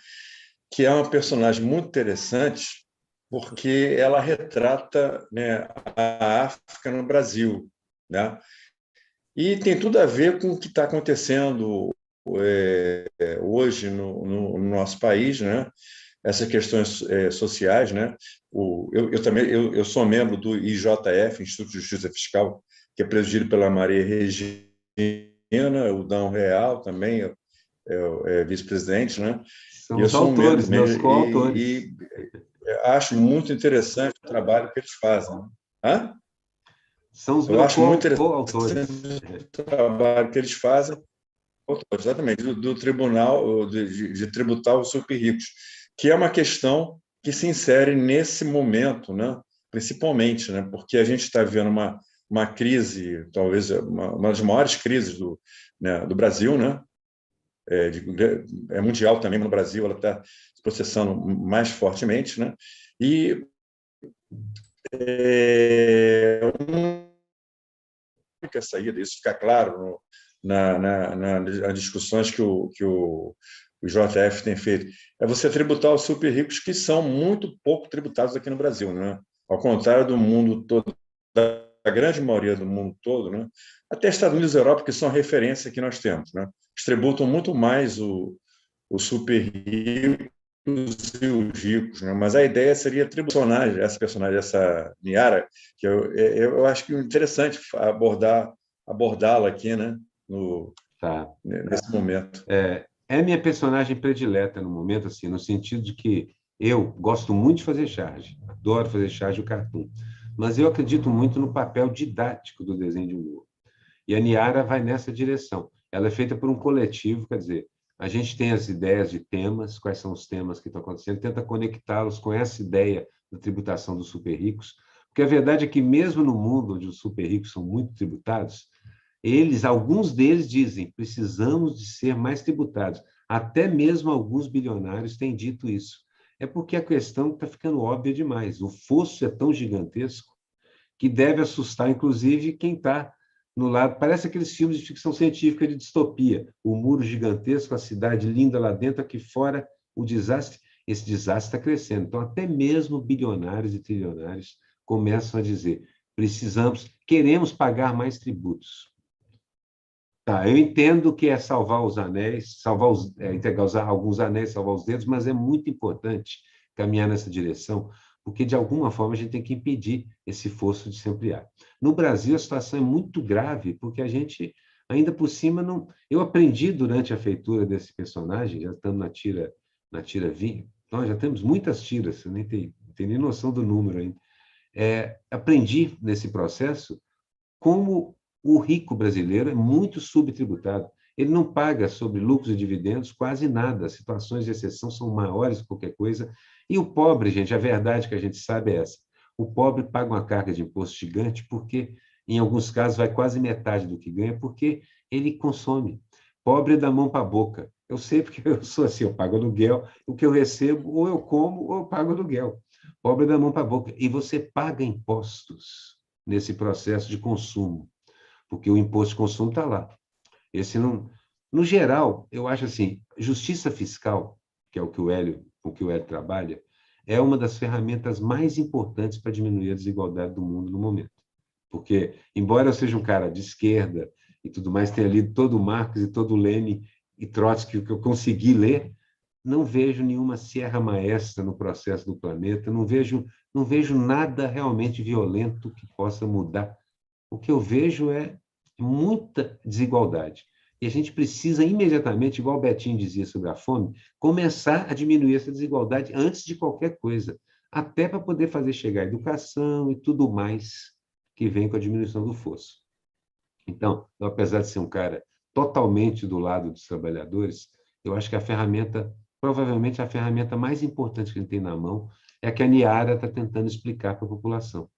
que é uma personagem muito interessante porque ela retrata, né, a África no Brasil, né, e tem tudo a ver com o que está acontecendo hoje no nosso país, né, essas questões sociais, né? Eu sou membro do IJF, Instituto de Justiça Fiscal, que é presidido pela Maria Regina, o Dão Real também, é vice-presidente, né? São E eu os sou um autores, membro meus coautores. e acho muito interessante o trabalho que eles fazem. Hã? São os Eu meus acho muito coautores. interessante o trabalho que eles fazem, exatamente, do tribunal, de tributar os super ricos, que é uma questão que se insere nesse momento, né? Principalmente, né? Porque a gente está vivendo uma crise, talvez uma das maiores crises do Brasil, né? É mundial também, mas no Brasil ela está se processando mais fortemente, né? E uma única saída, isso fica claro nas discussões que o JF tem feito, é você tributar os super ricos, que são muito pouco tributados aqui no Brasil, né? Ao contrário do mundo todo, da grande maioria do mundo todo, né? Até Estados Unidos e Europa, que são a referência que nós temos, né? Eles tributam muito mais os super ricos e os ricos, né? Mas a ideia seria tributar essa personagem, essa Niara, que eu acho que é interessante abordá-la aqui, né? Nesse momento. É minha personagem predileta no momento, assim, no sentido de que eu gosto muito de fazer charge, adoro fazer charge o cartoon, mas eu acredito muito no papel didático do desenho de humor. E a Niara vai nessa direção. Ela é feita por um coletivo, quer dizer, a gente tem as ideias de temas, quais são os temas que estão acontecendo, tenta conectá-los com essa ideia da tributação dos super ricos, porque a verdade é que mesmo no mundo onde os super ricos são muito tributados, alguns deles dizem, precisamos de ser mais tributados. Até mesmo alguns bilionários têm dito isso. É porque a questão está ficando óbvia demais. O fosso é tão gigantesco que deve assustar, inclusive, quem está no lado. Parece aqueles filmes de ficção científica de distopia. O muro gigantesco, a cidade linda lá dentro, aqui fora, o desastre. Esse desastre está crescendo. Então, até mesmo bilionários e trilionários começam a dizer, queremos pagar mais tributos. Tá, eu entendo que é salvar os anéis, entregar alguns anéis, salvar os dedos, mas é muito importante caminhar nessa direção, porque, de alguma forma, a gente tem que impedir esse fosso de se ampliar. No Brasil, a situação é muito grave, porque a gente, ainda por cima, não... Eu aprendi durante a feitura desse personagem, já estamos na tira 20, nós já temos muitas tiras, você nem tem nem noção do número ainda. Aprendi, nesse processo, como o rico brasileiro é muito subtributado. Ele não paga sobre lucros e dividendos quase nada. As situações de exceção são maiores que qualquer coisa. E o pobre, gente, a verdade que a gente sabe é essa. O pobre paga uma carga de imposto gigante porque, em alguns casos, vai quase metade do que ganha porque ele consome. Pobre é da mão para a boca. Eu sei porque eu sou assim, eu pago aluguel, o que eu recebo, ou eu como, ou eu pago aluguel. Pobre é da mão para a boca. E você paga impostos nesse processo de consumo, porque o imposto de consumo está lá. No geral, eu acho assim, justiça fiscal, que é com que o Hélio trabalha, é uma das ferramentas mais importantes para diminuir a desigualdade do mundo no momento. Porque, embora eu seja um cara de esquerda e tudo mais, tenha lido todo o Marx e todo o Lenin e Trotsky, que eu consegui ler, não vejo nenhuma serra maestra no processo do planeta, não vejo nada realmente violento que possa mudar. O que eu vejo é muita desigualdade. E a gente precisa imediatamente, igual o Betinho dizia sobre a fome, começar a diminuir essa desigualdade antes de qualquer coisa, até para poder fazer chegar a educação e tudo mais que vem com a diminuição do fosso. Então, apesar de ser um cara totalmente do lado dos trabalhadores, eu acho que provavelmente a ferramenta mais importante que ele tem na mão é a que a Niara está tentando explicar para a população.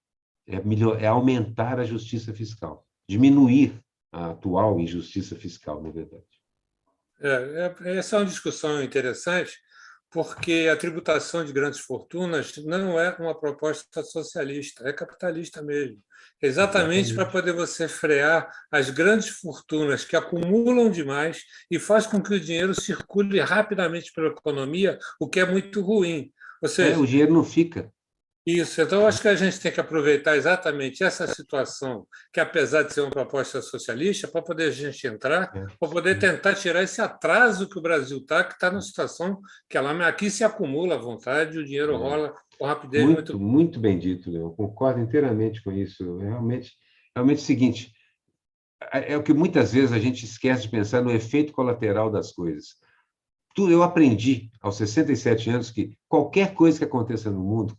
É aumentar a justiça fiscal, diminuir a atual injustiça fiscal, na verdade. Essa é uma discussão interessante, porque a tributação de grandes fortunas não é uma proposta socialista, é capitalista mesmo. Exatamente para poder você frear as grandes fortunas que acumulam demais e faz com que o dinheiro circule rapidamente pela economia, o que é muito ruim. Ou seja, o dinheiro não fica. Isso, então eu acho que a gente tem que aproveitar exatamente essa situação, que apesar de ser uma proposta socialista, para poder a gente entrar, para poder tentar tirar esse atraso que o Brasil está, que está numa situação que aqui se acumula à vontade, o dinheiro rola com rapidez muito... Muito bem dito, Leon. Concordo inteiramente com isso. Realmente é o seguinte, é o que muitas vezes a gente esquece de pensar no efeito colateral das coisas. Eu aprendi, aos 67 anos, que qualquer coisa que aconteça no mundo,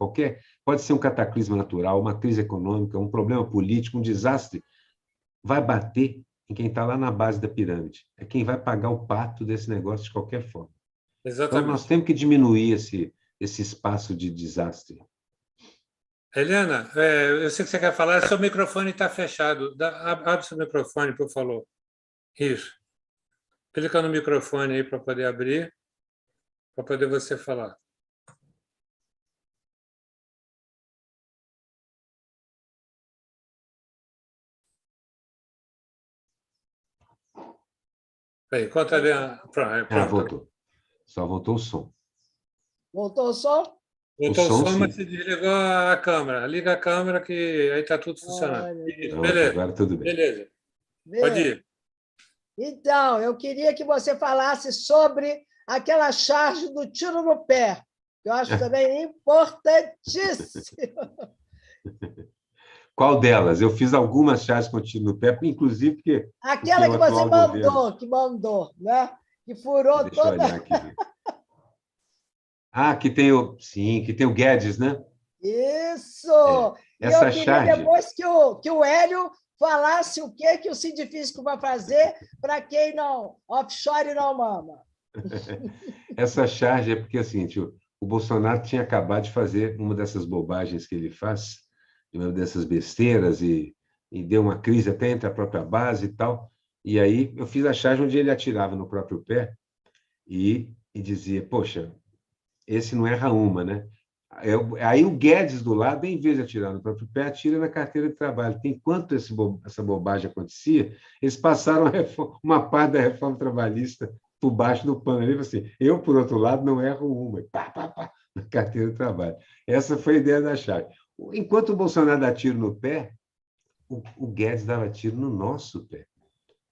pode ser um cataclisma natural, uma crise econômica, um problema político, um desastre, vai bater em quem está lá na base da pirâmide. É quem vai pagar o pato desse negócio de qualquer forma. Então, nós Exatamente. temos que diminuir esse espaço de desastre. Helena, eu sei que você quer falar, seu microfone está fechado. Abre seu microfone, por favor. Isso. Clica no microfone aí para poder abrir, para poder você falar. Aí, conta ali. Pronto. Voltou. Só voltou o som. Voltou o som? Voltou o som, som, mas sim. você desligou a câmera. Liga a câmera que aí está tudo funcionando. Isso, Pronto, beleza. agora tudo bem. Beleza. Pode ir. Então, eu queria que você falasse sobre aquela charge do tiro no pé, que eu acho também importantíssimo. Qual delas? Eu fiz algumas charges com tiro no pé, inclusive porque... Aquela que você mandou, né? Que furou Deixa eu olhar aqui. Que tem o Guedes, né? Isso! E Essa eu queria charge... depois que o Hélio falasse o que o Sindifisco vai fazer para quem não offshore não mama. Essa charge é porque é o seguinte, o Bolsonaro tinha acabado de fazer uma dessas bobagens que ele faz, uma dessas besteiras, e deu uma crise até entre a própria base e tal. E aí eu fiz a charge onde ele atirava no próprio pé e dizia, poxa, esse não erra uma, né? Aí o Guedes do lado, em vez de atirar no próprio pé, atira na carteira de trabalho. Enquanto essa bobagem acontecia, eles passaram uma parte da reforma trabalhista por baixo do pano. Assim, eu, por outro lado, não erro uma. Pá, na carteira de trabalho. Essa foi a ideia da chave. Enquanto o Bolsonaro dá tiro no pé, o Guedes dava tiro no nosso pé.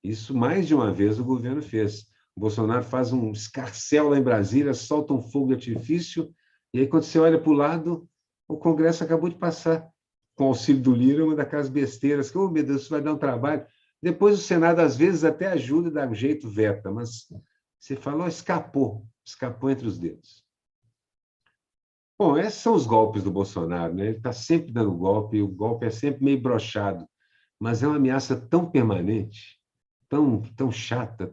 Isso, mais de uma vez, o governo fez. O Bolsonaro faz um escarcéu lá em Brasília, solta um fogo de artifício, e aí, quando você olha para o lado, o Congresso acabou de passar, com o auxílio do Lira, uma daquelas besteiras, que, meu Deus, isso vai dar um trabalho. Depois o Senado, às vezes, até ajuda e dá um jeito, veta, mas você falou, escapou entre os dedos. Bom, esses são os golpes do Bolsonaro, né? Ele está sempre dando golpe, e o golpe é sempre meio broxado, mas é uma ameaça tão permanente, tão chata,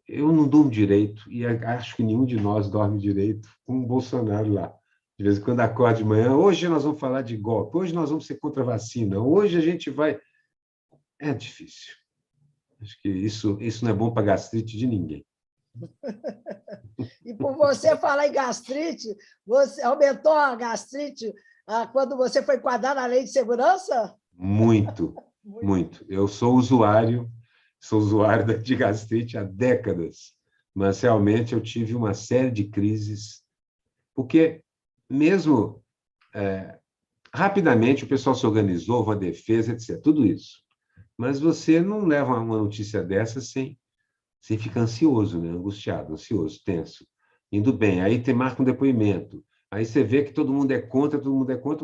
Eu não durmo direito, e acho que nenhum de nós dorme direito com o Bolsonaro lá. De vez em quando acorda de manhã, hoje nós vamos falar de golpe, hoje nós vamos ser contra a vacina, hoje a gente vai... É difícil. Acho que isso não é bom para a gastrite de ninguém. E por você falar em gastrite, você aumentou a gastrite quando você foi enquadrar na lei de segurança? Muito. Eu sou usuário de gastrite há décadas, mas realmente eu tive uma série de crises, porque mesmo rapidamente o pessoal se organizou, uma defesa, etc., tudo isso. Mas você não leva uma notícia dessa sem ficar ansioso, né? Angustiado, ansioso, tenso. Indo bem, aí você marca um depoimento, aí você vê que todo mundo é contra,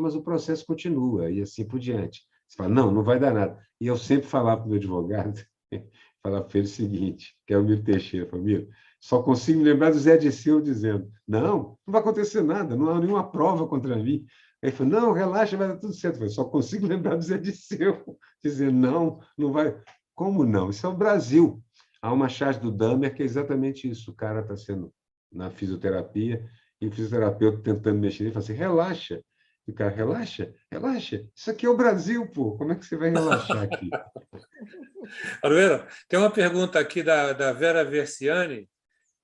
mas o processo continua, e assim por diante. Você fala, não vai dar nada. E eu sempre falava para o meu advogado, falava para ele o seguinte, que é o Miro Teixeira, Miro, só consigo me lembrar do Zé Disseu dizendo, não vai acontecer nada, não há nenhuma prova contra mim. Aí ele falou, não, relaxa, vai dar tudo certo. Eu falei, só consigo lembrar do Zé Disseu, dizendo, não vai. Como não? Isso é o Brasil. Há uma charge do Dahmer que é exatamente isso, o cara está sendo na fisioterapia, e o fisioterapeuta tentando mexer, ele fala assim, relaxa. E o cara, relaxa, isso aqui é o Brasil, pô, como é que você vai relaxar aqui? Aroeira, tem uma pergunta aqui da Vera Versiani,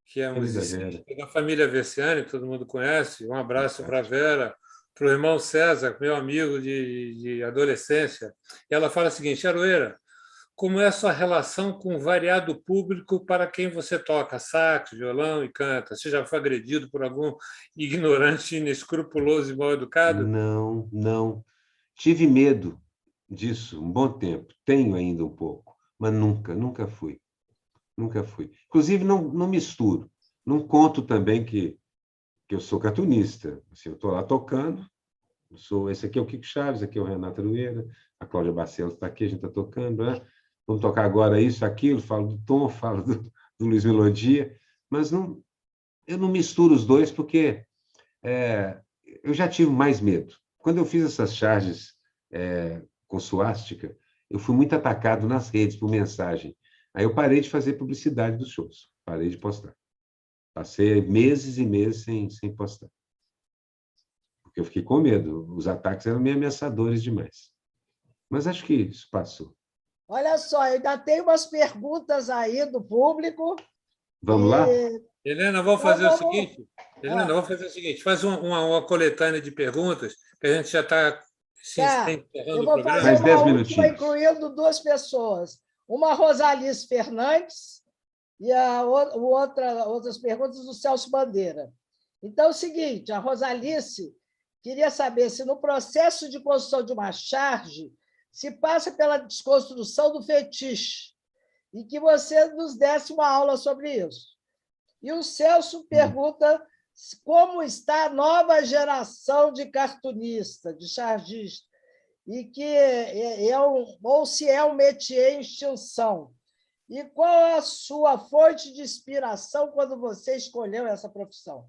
que é musicista da família Versiani, que todo mundo conhece. Um abraço para a Vera, para o irmão César, meu amigo de adolescência. E ela fala o seguinte, Aroeira, como é a sua relação com o variado público para quem você toca sax, violão e canta? Você já foi agredido por algum ignorante, inescrupuloso e mal educado? Não. Tive medo disso um bom tempo. Tenho ainda um pouco, mas nunca fui. Inclusive, não misturo. Não conto também que eu sou cartunista. Assim, eu estou lá tocando. Esse aqui é o Kiko Chaves, aqui é o Renato Aroeira, a Cláudia Barcelos está aqui, a gente está tocando, né? vamos tocar agora isso, aquilo, falo do Tom, falo do Luiz Melodia, mas não, eu não misturo os dois porque eu já tive mais medo. Quando eu fiz essas charges com suástica, eu fui muito atacado nas redes por mensagem. Aí eu parei de fazer publicidade dos shows, parei de postar. Passei meses e meses sem postar. Porque eu fiquei com medo. Os ataques eram meio ameaçadores demais. Mas acho que isso passou. Olha só, ainda tem umas perguntas aí do público. Vamos lá? Helena, vamos fazer o seguinte. Ah. Vamos fazer o seguinte. Faz uma coletânea de perguntas, que a gente já está Tá, encerrando eu o vou programa. fazer Mais 10 uma última, minutinhos. incluindo duas pessoas. Uma Rosalice Fernandes e outras perguntas do Celso Bandeira. Então, é o seguinte, a Rosalice queria saber se no processo de construção de uma charge se passa pela desconstrução do fetiche e que você nos desse uma aula sobre isso. E o Celso pergunta como está a nova geração de cartunistas, de chargistas, e que ou se é um métier em extinção. E qual a sua fonte de inspiração quando você escolheu essa profissão?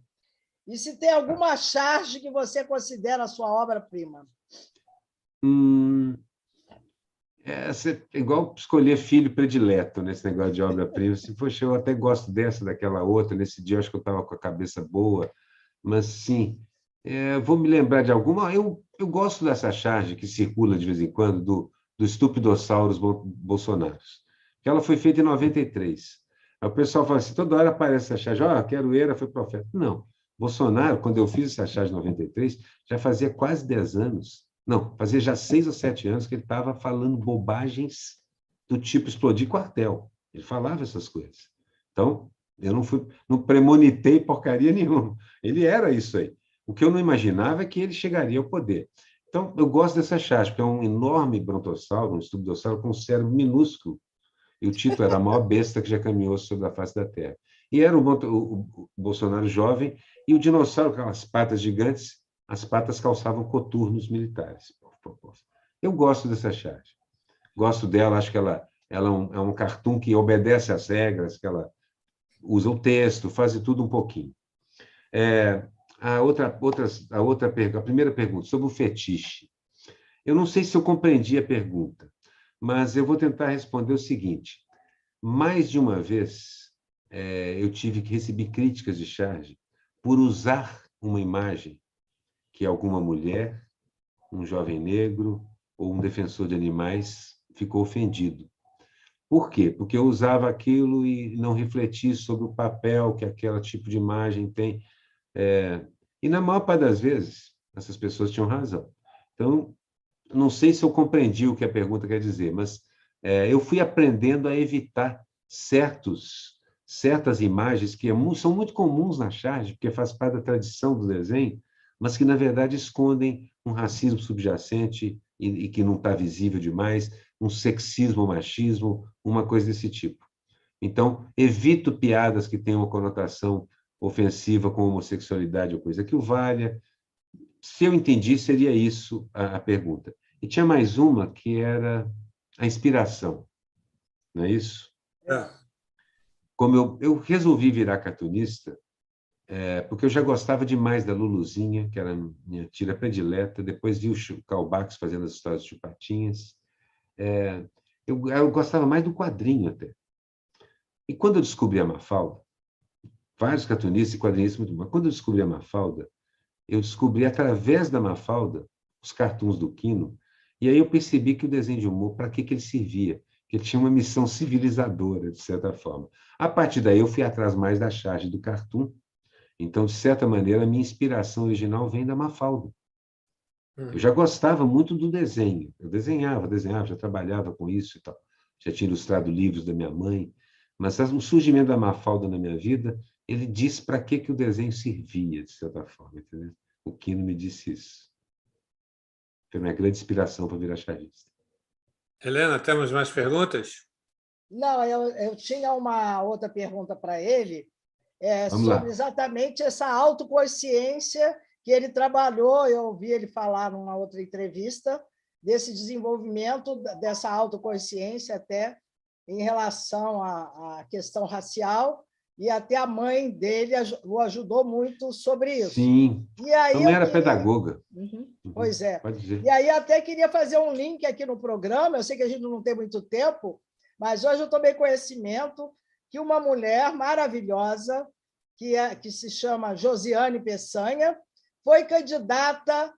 E se tem alguma charge que você considera a sua obra-prima? É igual escolher filho predileto nesse negócio de obra-prima. Se poxa, eu até gosto dessa, daquela outra. Nesse dia, eu acho que eu estava com a cabeça boa. Mas, sim, vou me lembrar de alguma. Eu gosto dessa charge que circula de vez em quando, do Estupidossauros Bolsonaros, que ela foi feita em 93. Aí o pessoal fala assim, toda hora aparece essa charge, Queroeira foi profeta. Não, Bolsonaro, quando eu fiz essa charge em 93, já fazia quase 10 anos. Não, fazia já 6 ou 7 anos que ele estava falando bobagens do tipo explodir quartel. Ele falava essas coisas. Então, eu não premonitei porcaria nenhuma. Ele era isso aí. O que eu não imaginava é que ele chegaria ao poder. Então, eu gosto dessa charge, porque é um enorme brontossauro, um estupidossauro com um cérebro minúsculo. E o título era a maior besta que já caminhou sobre a face da Terra. E era o Bolsonaro jovem, e o dinossauro com aquelas patas gigantes, as patas calçavam coturnos militares. Eu gosto dessa charge. Gosto dela, acho que ela é um cartoon que obedece às regras, que ela usa o texto, faz de tudo um pouquinho. A primeira pergunta, sobre o fetiche. Eu não sei se eu compreendi a pergunta, mas eu vou tentar responder o seguinte. Mais de uma vez, eu tive que receber críticas de charge por usar uma imagem que alguma mulher, um jovem negro ou um defensor de animais ficou ofendido. Por quê? Porque eu usava aquilo e não refleti sobre o papel que aquele tipo de imagem tem. E, na maior parte das vezes, essas pessoas tinham razão. Então, não sei se eu compreendi o que a pergunta quer dizer, mas eu fui aprendendo a evitar certas imagens que são muito comuns na charge, porque faz parte da tradição do desenho, mas que, na verdade, escondem um racismo subjacente e que não está visível demais, um sexismo, machismo, uma coisa desse tipo. Então, evito piadas que tenham uma conotação ofensiva com homossexualidade ou coisa que o valha. Se eu entendi, seria isso a pergunta. E tinha mais uma que era a inspiração, não é isso? Como eu resolvi virar cartunista, porque eu já gostava demais da Luluzinha, que era a minha tira predileta, depois vi o Karl Barks fazendo as histórias de Chupatinhas. Eu gostava mais do quadrinho até. E quando eu descobri a Mafalda, vários cartunistas e quadrinistas muito bons, quando eu descobri a Mafalda, eu descobri através da Mafalda os cartoons do Quino, e aí eu percebi que o desenho de humor, para que ele servia? Que ele tinha uma missão civilizadora, de certa forma. A partir daí, eu fui atrás mais da charge do cartoon. Então, de certa maneira, a minha inspiração original vem da Mafalda. Eu já gostava muito do desenho. Eu desenhava, já trabalhava com isso e tal. Já tinha ilustrado livros da minha mãe. Mas o surgimento da Mafalda na minha vida, ele disse para que o desenho servia, de certa forma. Entendeu? O Quino me disse isso. Foi minha grande inspiração para virar chargista. Helena, temos mais perguntas? Não, eu tinha uma outra pergunta para ele, sobre exatamente essa autoconsciência que ele trabalhou, eu ouvi ele falar numa outra entrevista, desse desenvolvimento, dessa autoconsciência até em relação à questão racial, e até a mãe dele o ajudou muito sobre isso. Sim, E aí também era pedagoga. Pois é. Pode dizer. E aí até queria fazer um link aqui no programa, eu sei que a gente não tem muito tempo, mas hoje eu tomei conhecimento que uma mulher maravilhosa, que se chama Josiane Peçanha, foi candidata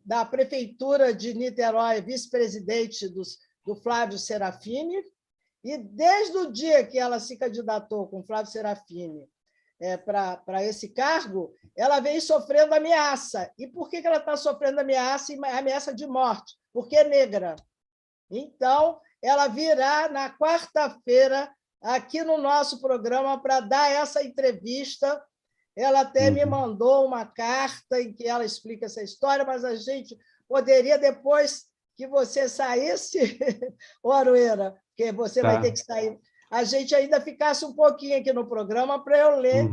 da Prefeitura de Niterói, vice-presidente do Flávio Serafini, e desde o dia que ela se candidatou com o Flávio Serafini para esse cargo, ela vem sofrendo ameaça. E por que ela está sofrendo ameaça? Ameaça de morte, porque é negra. Então, ela virá na quarta-feira aqui no nosso programa para dar essa entrevista. Ela até me mandou uma carta em que ela explica essa história, mas a gente poderia, depois que você saísse, ô Aroeira, porque você vai ter que sair, a gente ainda ficasse um pouquinho aqui no programa para eu ler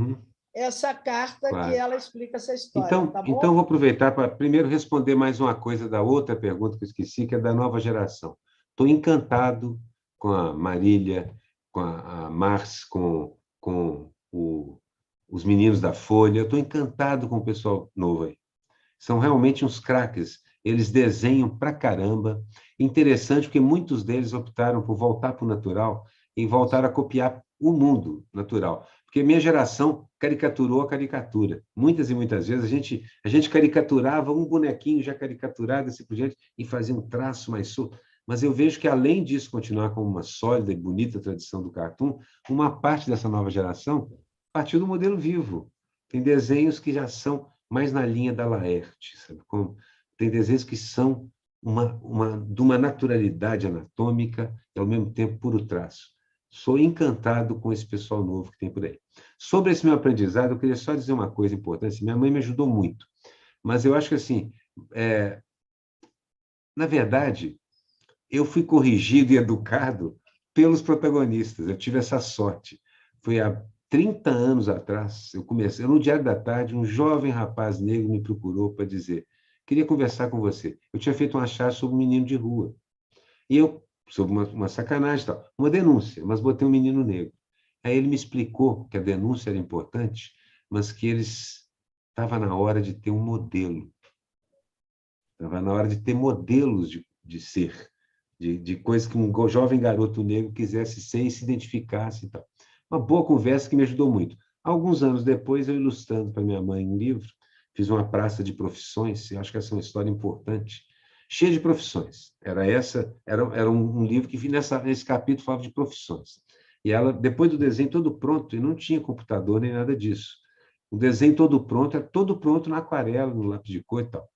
essa carta que ela explica essa história. Então, tá bom? então vou aproveitar para primeiro responder mais uma coisa da outra pergunta que eu esqueci, que é da nova geração. Estou encantado com a Marília, com a Mars, com os meninos da Folha. Estou encantado com o pessoal novo aí. São realmente uns craques. Eles desenham pra caramba. Interessante, porque muitos deles optaram por voltar para o natural e voltar a copiar o mundo natural. Porque minha geração caricaturou a caricatura. Muitas e muitas vezes a gente caricaturava um bonequinho já caricaturado, assim por diante, e fazia um traço mais solto. Mas eu vejo que, além disso continuar como uma sólida e bonita tradição do cartoon, uma parte dessa nova geração partiu do modelo vivo. Tem desenhos que já são mais na linha da Laerte, sabe como? Tem desenhos que são de uma naturalidade anatômica e, ao mesmo tempo, puro traço. Sou encantado com esse pessoal novo que tem por aí. Sobre esse meu aprendizado, eu queria só dizer uma coisa importante. Minha mãe me ajudou muito, mas eu acho que, assim, na verdade, eu fui corrigido e educado pelos protagonistas. Eu tive essa sorte. Foi há 30 anos atrás, no Diário da Tarde, um jovem rapaz negro me procurou para dizer: queria conversar com você. Eu tinha feito um achado sobre um menino de rua. E eu, sobre uma sacanagem, tal, uma denúncia, mas botei um menino negro. Aí ele me explicou que a denúncia era importante, mas que estava na hora de ter um modelo. Estava na hora de ter modelos de ser, de coisas que um jovem garoto negro quisesse ser e se identificasse e tal. Uma boa conversa que me ajudou muito. Alguns anos depois, eu ilustrando para minha mãe um livro, fiz uma praça de profissões, eu acho que essa é uma história importante, cheia de profissões. Era um livro que, nesse capítulo, falava de profissões. E ela, depois do desenho todo pronto, e não tinha computador nem nada disso, o desenho todo pronto, era todo pronto na aquarela, no lápis de cor e tal.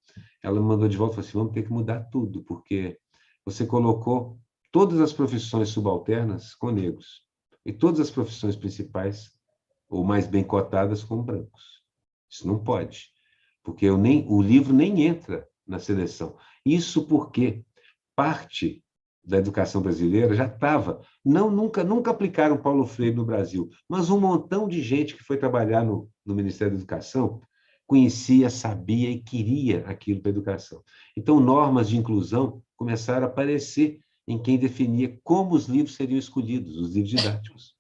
Ela me mandou de volta e falou assim: vamos ter que mudar tudo, porque você colocou todas as profissões subalternas com negros e todas as profissões principais, ou mais bem cotadas, com brancos. Isso não pode, porque o livro nem entra na seleção. Isso porque parte da educação brasileira já estava. Nunca aplicaram Paulo Freire no Brasil, mas um montão de gente que foi trabalhar no Ministério da Educação conhecia, sabia e queria aquilo para a educação. Então, normas de inclusão começaram a aparecer em quem definia como os livros seriam escolhidos, os livros didáticos.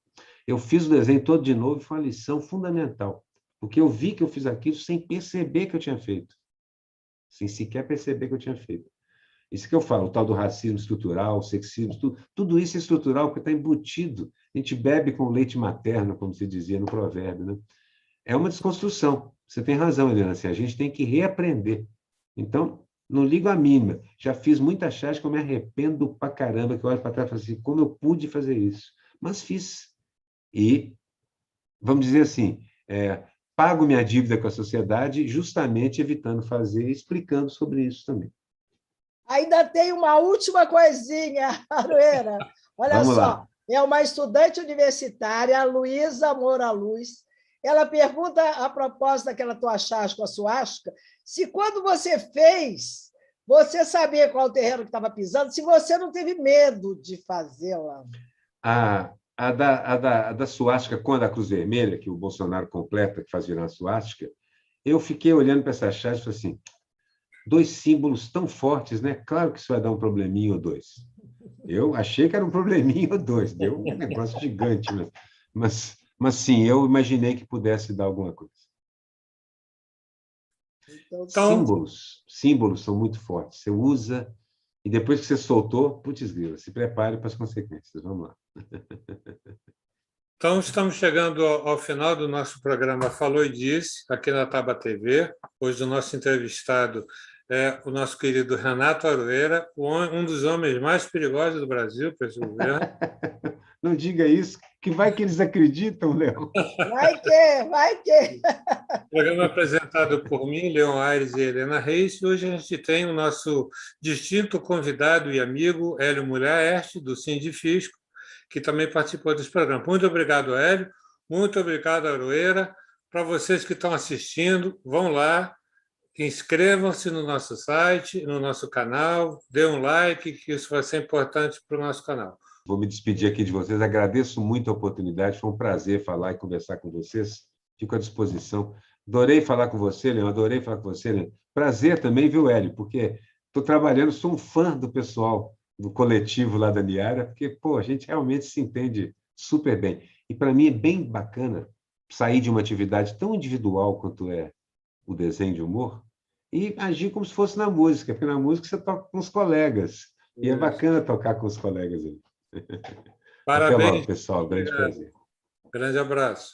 Eu fiz o desenho todo de novo e foi uma lição fundamental, porque eu vi que eu fiz aquilo sem perceber que eu tinha feito. Sem sequer perceber que eu tinha feito. Isso que eu falo, o tal do racismo estrutural, o sexismo, tudo isso é estrutural, porque está embutido. A gente bebe com leite materno, como se dizia no provérbio, né? É uma desconstrução. Você tem razão, Helena, assim, a gente tem que reaprender. Então, não ligo a mínima. Já fiz muita charge que eu me arrependo pra caramba, que eu olho para trás e falo assim: como eu pude fazer isso? Mas fiz. E, vamos dizer assim, pago minha dívida com a sociedade justamente evitando fazer e explicando sobre isso também. Ainda tem uma última coisinha, Aroeira. Olha Vamos só, lá. é uma estudante universitária, a Luísa Moura Luz. Ela pergunta, a propósito daquela tua chasca com a suasca, se quando você fez, você sabia qual terreno que estava pisando, se você não teve medo de fazê-la. A da suástica com a da Cruz Vermelha, que o Bolsonaro completa, que faz virar a suástica, eu fiquei olhando para essa chave e falei assim: 2 símbolos tão fortes, né? Claro que isso vai dar um probleminha ou 2. Eu achei que era um probleminha ou dois, deu um negócio gigante, mas sim, eu imaginei que pudesse dar alguma coisa. Então, Então, Símbolos são muito fortes. Você usa, e depois que você soltou, putz grila, se prepare para as consequências. Vamos lá. Então, estamos chegando ao final do nosso programa Falou e Disse, aqui na Taba TV. Hoje o nosso entrevistado é o nosso querido Renato Aroeira, um dos homens mais perigosos do Brasil para esse governo. Não diga isso, que vai que eles acreditam, Léo. vai que. Programa apresentado por mim, Leon Aires e Helena Reis. E hoje a gente tem o nosso distinto convidado e amigo, Hélio Mulher, do Sindifisco, que também participou desse programa. Muito obrigado, Hélio. Muito obrigado, Aroeira. Para vocês que estão assistindo, vão lá, inscrevam-se no nosso site, no nosso canal, dê um like, que isso vai ser importante para o nosso canal. Vou me despedir aqui de vocês. Agradeço muito a oportunidade. Foi um prazer falar e conversar com vocês. Fico à disposição. Adorei falar com você, Leon. Adorei falar com você, Leon. Prazer também, viu, Hélio? Porque estou trabalhando, sou um fã do pessoal do coletivo lá da Niara, porque, pô, a gente realmente se entende super bem. E, para mim, é bem bacana sair de uma atividade tão individual quanto é o desenho de humor e agir como se fosse na música, porque na música você toca com os colegas. E é bacana tocar com os colegas aí. Parabéns. Até logo, pessoal. Grande prazer. Grande abraço.